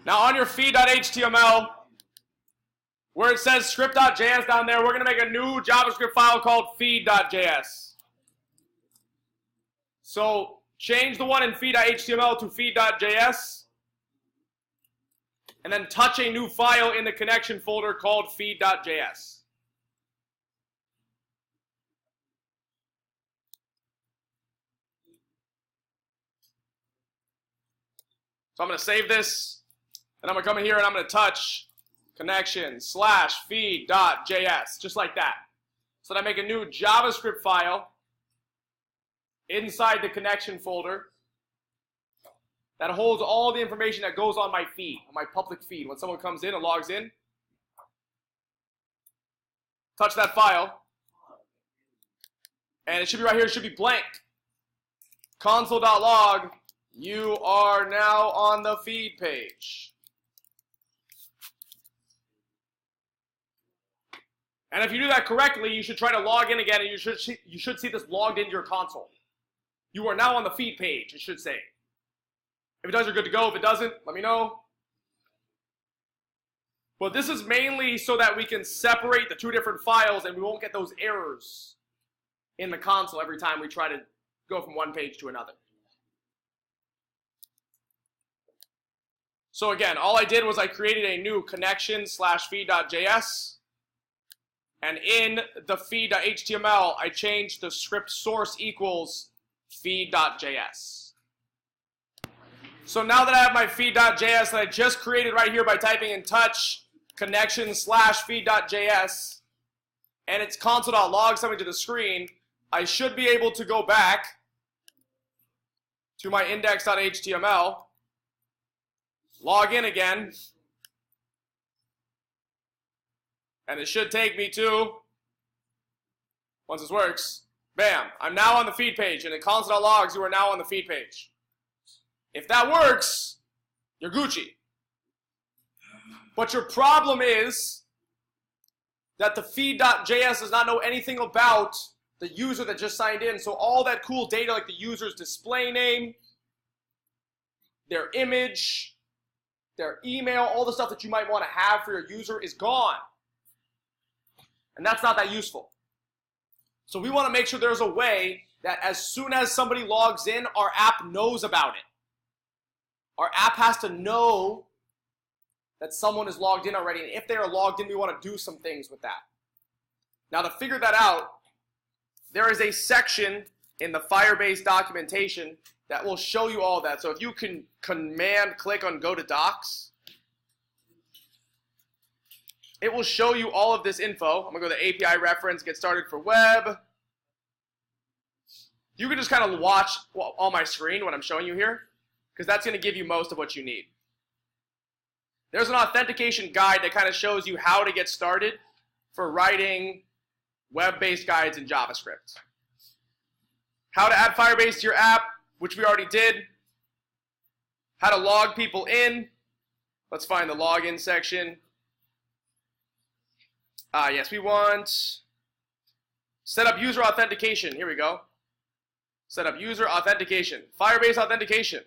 Now on your feed.html, where it says script.js down there, we're going to make a new JavaScript file called Feed.js. So change the one in feed.html to Feed.js, and then touch a new file in the connection folder called Feed.js. So I'm going to save this, and I'm going to come in here and I'm going to touch connection/feed.js, just like that. So that I make a new JavaScript file inside the connection folder that holds all the information that goes on my feed, on my public feed. When someone comes in and logs in, touch that file, and it should be right here. It should be blank. Console.log, you are now on the feed page. And if you do that correctly, you should try to log in again, and you should see this logged into your console. You are now on the feed page, it should say. If it does, you're good to go. If it doesn't, let me know. But this is mainly so that we can separate the two different files and we won't get those errors in the console every time we try to go from one page to another. So again, all I did was I created a new connection/feed.js, and in the feed.html, I changed the script source equals feed.js. So now that I have my feed.js that I just created right here by typing in touch connection/feed.js, and it's console.log something to the screen, I should be able to go back to my index.html, log in again, and it should take me to, once this works, bam, I'm now on the feed page, and in console.logs, you are now on the feed page. If that works, you're Gucci. But your problem is that the feed.js does not know anything about the user that just signed in, so all that cool data like the user's display name, their image, their email, all the stuff that you might want to have for your user is gone. And that's not that useful. So we want to make sure there's a way that as soon as somebody logs in, our app knows about it. Our app has to know that someone is logged in already, and if they are logged in, we want to do some things with that. Now to figure that out, there is a section in the Firebase documentation that will show you all that. So if you can command click on go to docs, it will show you all of this info. I'm going to go to the API reference, get started for web. You can just kind of watch on my screen what I'm showing you here, because that's going to give you most of what you need. There's an authentication guide that kind of shows you how to get started for writing web-based guides in JavaScript. How to add Firebase to your app, which we already did. How to log people in. Let's find the login section. Yes, we want set up user authentication. Here we go. Set up user authentication. Firebase authentication.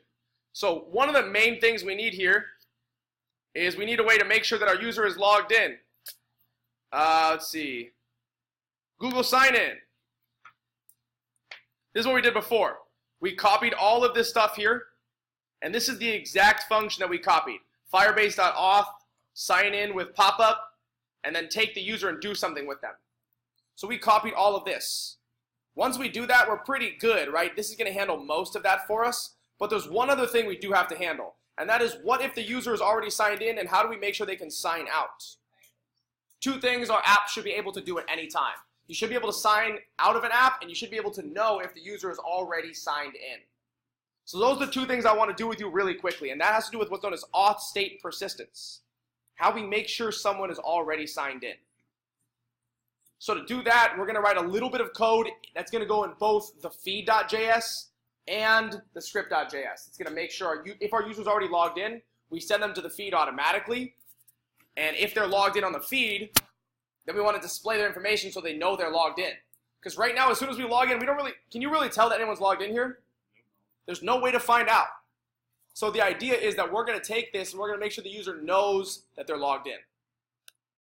So one of the main things we need here is we need a way to make sure that our user is logged in. Let's see. Google sign in. This is what we did before. We copied all of this stuff here, and this is the exact function that we copied. Firebase.auth, sign in with pop-up, and then take the user and do something with them. So we copied all of this. Once we do that, we're pretty good, right? This is going to handle most of that for us. But there's one other thing we do have to handle, and that is what if the user is already signed in, and how do we make sure they can sign out? Two things our app should be able to do at any time. You should be able to sign out of an app, and you should be able to know if the user is already signed in. So those are the two things I want to do with you really quickly, and that has to do with what's known as auth state persistence. How we make sure someone is already signed in. So to do that, we're going to write a little bit of code that's going to go in both the feed.js and the script.js. It's going to make sure if our user's already logged in, we send them to the feed automatically. And if they're logged in on the feed, then we want to display their information so they know they're logged in. Because right now, as soon as we log in, we don't really, can you really tell that anyone's logged in here? There's no way to find out. So the idea is that we're going to take this and we're going to make sure the user knows that they're logged in.